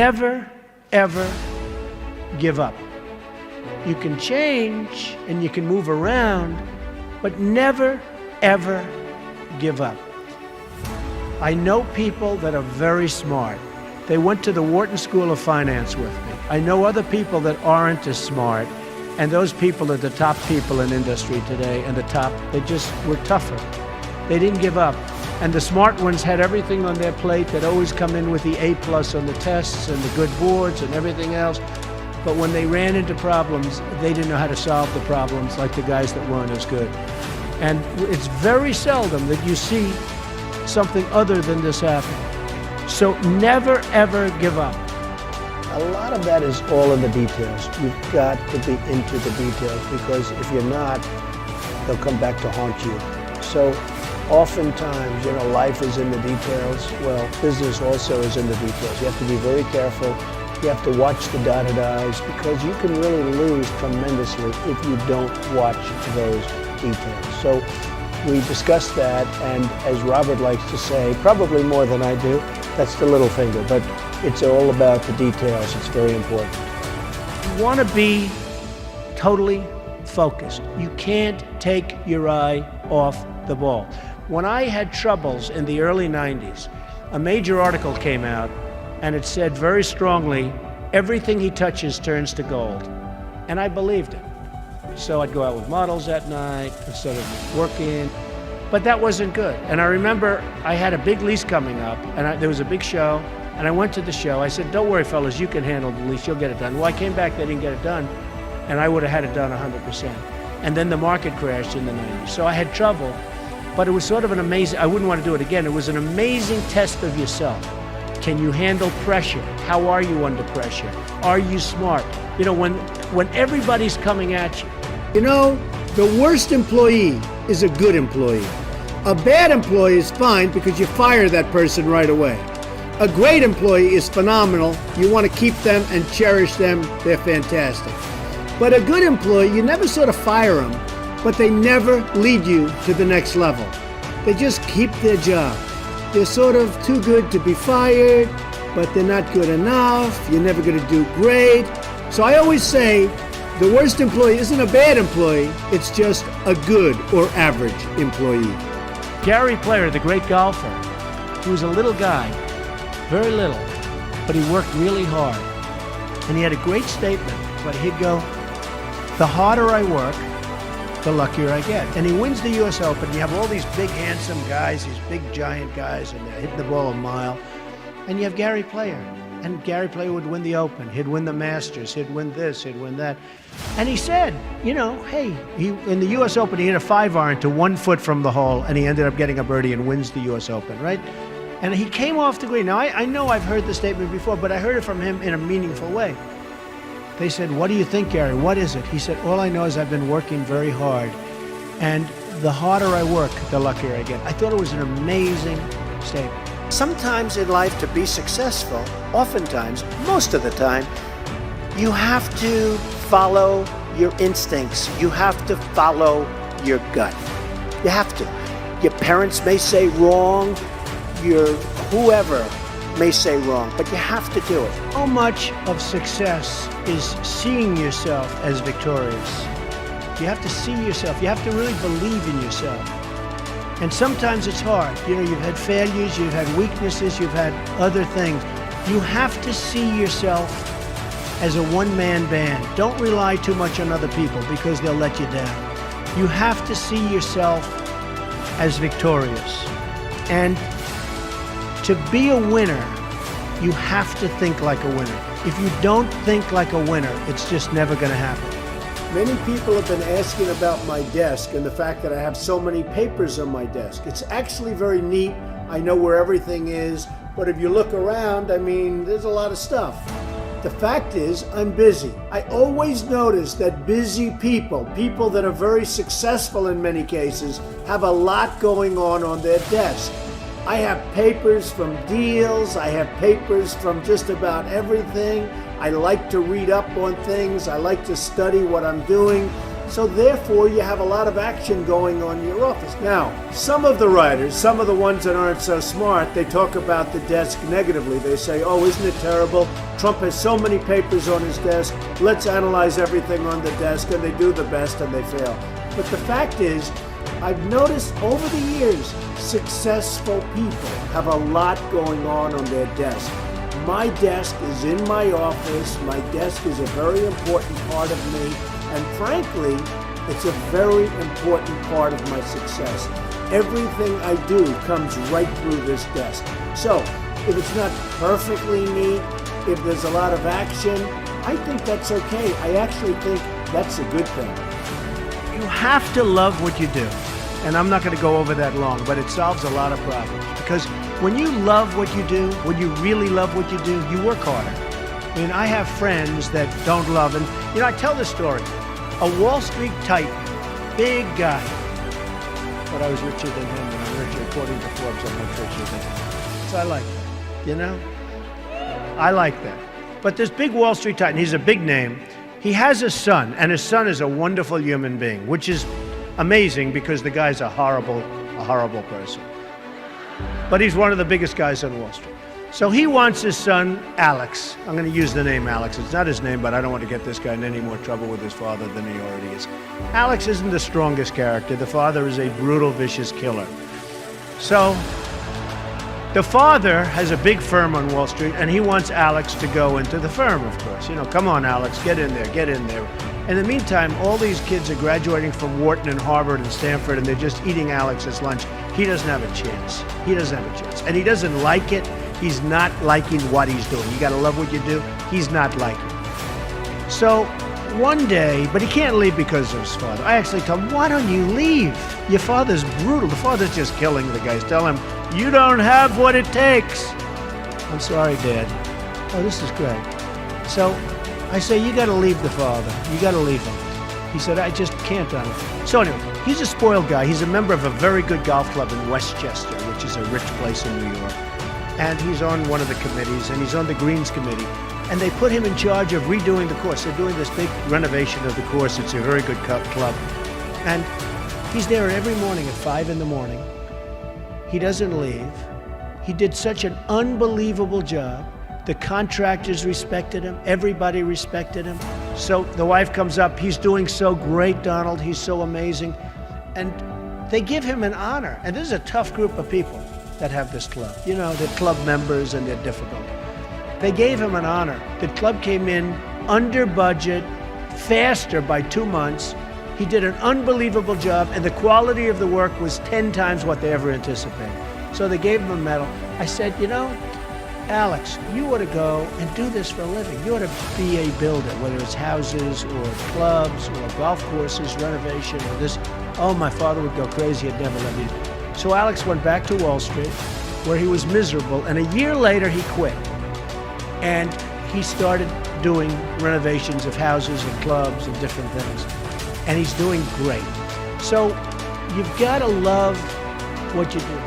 Never, ever give up. You can change and you can move around, but never, ever give up. I know people that are very smart. They went to the Wharton School of Finance with me. I know other people that aren't as smart, and those people are the top people in industry today, and they just were tougher. They didn't give up. And the smart ones had everything on their plate. They'd always come in with the A+ on the tests and the good boards and everything else. But when they ran into problems, they didn't know how to solve the problems like the guys that weren't as good. And it's very seldom that you see something other than this happen. So never, ever give up. A lot of that is all in the details. You've got to be into the details, because if you're not, they'll come back to haunt you. So oftentimes, life is in the details. Well, business also is in the details. You have to be very careful. You have to watch the dotted I's, because you can really lose tremendously if you don't watch those details. So we discussed that, and as Robert likes to say, probably more than I do, that's the little finger, but it's all about the details. It's very important. You want to be totally focused. You can't take your eye off the ball. When I had troubles in the early 90s, a major article came out, and it said very strongly, everything he touches turns to gold. And I believed it. So I'd go out with models at night instead of working. But that wasn't good. And I remember I had a big lease coming up, and there was a big show, and I went to the show. I said, don't worry, fellas, you can handle the lease, you'll get it done. Well, I came back, they didn't get it done, and I would have had it done 100%. And then the market crashed in the 90s. So I had trouble, but it was sort of an amazing, I wouldn't want to do it again. It was an amazing test of yourself. Can you handle pressure? How are you under pressure? Are you smart? When everybody's coming at you. The worst employee is a good employee. A bad employee is fine because you fire that person right away. A great employee is phenomenal. You want to keep them and cherish them. They're fantastic. But a good employee, you never sort of fire them, but they never lead you to the next level. They just keep their job. They're sort of too good to be fired, but they're not good enough. You're never going to do great. So I always say, the worst employee isn't a bad employee, it's just a good or average employee. Gary Player, the great golfer, he was a little guy, very little, but he worked really hard. And he had a great statement, but he'd go, the harder I work, the luckier I get. And he wins the US Open. You have all these big, handsome guys, these big, giant guys, and they're hitting the ball a mile. And you have Gary Player. And Gary Player would win the Open. He'd win the Masters. He'd win this. He'd win that. And he said, hey, in the US Open, he hit a 5-iron to 1 foot from the hole, and he ended up getting a birdie and wins the US Open, right? And he came off the green. Now, I know I've heard the statement before, but I heard it from him in a meaningful way. They said, what do you think, Gary? What is it? He said, all I know is I've been working very hard, and the harder I work, the luckier I get. I thought it was an amazing statement. Sometimes in life, to be successful, oftentimes, most of the time, you have to follow your instincts. You have to follow your gut. You have to. Your parents may say wrong, your whoever may say wrong, but you have to do it. So much of success is seeing yourself as victorious. You have to see yourself. You have to really believe in yourself. And sometimes it's hard. You've had failures, you've had weaknesses, you've had other things. You have to see yourself as a one-man band. Don't rely too much on other people, because they'll let you down. You have to see yourself as victorious. And to be a winner, you have to think like a winner. If you don't think like a winner, it's just never going to happen. Many people have been asking about my desk and the fact that I have so many papers on my desk. It's actually very neat. I know where everything is, but if you look around, there's a lot of stuff. The fact is, I'm busy. I always notice that busy people that are very successful in many cases, have a lot going on their desk. I have papers from deals, I have papers from just about everything. I like to read up on things, I like to study what I'm doing. So therefore, you have a lot of action going on in your office. Now, some of the writers, some of the ones that aren't so smart, they talk about the desk negatively. They say, oh, isn't it terrible? Trump has so many papers on his desk. Let's analyze everything on the desk. And they do the best and they fail. But the fact is, I've noticed over the years, successful people have a lot going on their desk. My desk is in my office. My desk is a very important part of me. And frankly, it's a very important part of my success. Everything I do comes right through this desk. So, if it's not perfectly neat, if there's a lot of action, I think that's okay. I actually think that's a good thing. You have to love what you do. And I'm not going to go over that long, but it solves a lot of problems. Because when you love what you do, when you really love what you do, you work harder. I mean, I have friends that don't love, and I tell this story. A Wall Street titan, big guy, but I was richer than him, and I'm richer, according to Forbes, I'm much richer than him. So I like that, I like that. But this big Wall Street titan, he's a big name. He has a son, and his son is a wonderful human being, which is amazing because the guy's a horrible person. But he's one of the biggest guys on Wall Street. So he wants his son, Alex. I'm going to use the name Alex. It's not his name, but I don't want to get this guy in any more trouble with his father than he already is. Alex isn't the strongest character. The father is a brutal, vicious killer. So the father has a big firm on Wall Street, and he wants Alex to go into the firm, of course. Come on, Alex, get in there, get in there. In the meantime, all these kids are graduating from Wharton and Harvard and Stanford, and they're just eating Alex's lunch. He doesn't have a chance. He doesn't have a chance. And he doesn't like it. He's not liking what he's doing. You got to love what you do. He's not liking it. So one day, but he can't leave because of his father. I actually tell him, why don't you leave? Your father's brutal. The father's just killing the guys. Tell him, you don't have what it takes. I'm sorry, Dad. Oh, this is great. So I say, you got to leave the father. You got to leave him. He said, I just can't, Donald. So anyway, he's a spoiled guy. He's a member of a very good golf club in Westchester, which is a rich place in New York. And he's on one of the committees, and he's on the Greens Committee. And they put him in charge of redoing the course. They're doing this big renovation of the course. It's a very good club. And he's there every morning at 5 in the morning. He doesn't leave. He did such an unbelievable job. The contractors respected him. Everybody respected him. So the wife comes up. He's doing so great, Donald. He's so amazing. And they give him an honor. And this is a tough group of people that have this club. They're club members and they're difficult. They gave him an honor. The club came in under budget, faster by 2 months. He did an unbelievable job, and the quality of the work was 10 times what they ever anticipated. So they gave him a medal. I said, Alex, you ought to go and do this for a living. You ought to be a builder, whether it's houses or clubs or golf courses, renovation or this. Oh, my father would go crazy. He'd never let me. So Alex went back to Wall Street, where he was miserable, and a year later he quit. And he started doing renovations of houses and clubs and different things. And he's doing great. So you've got to love what you do.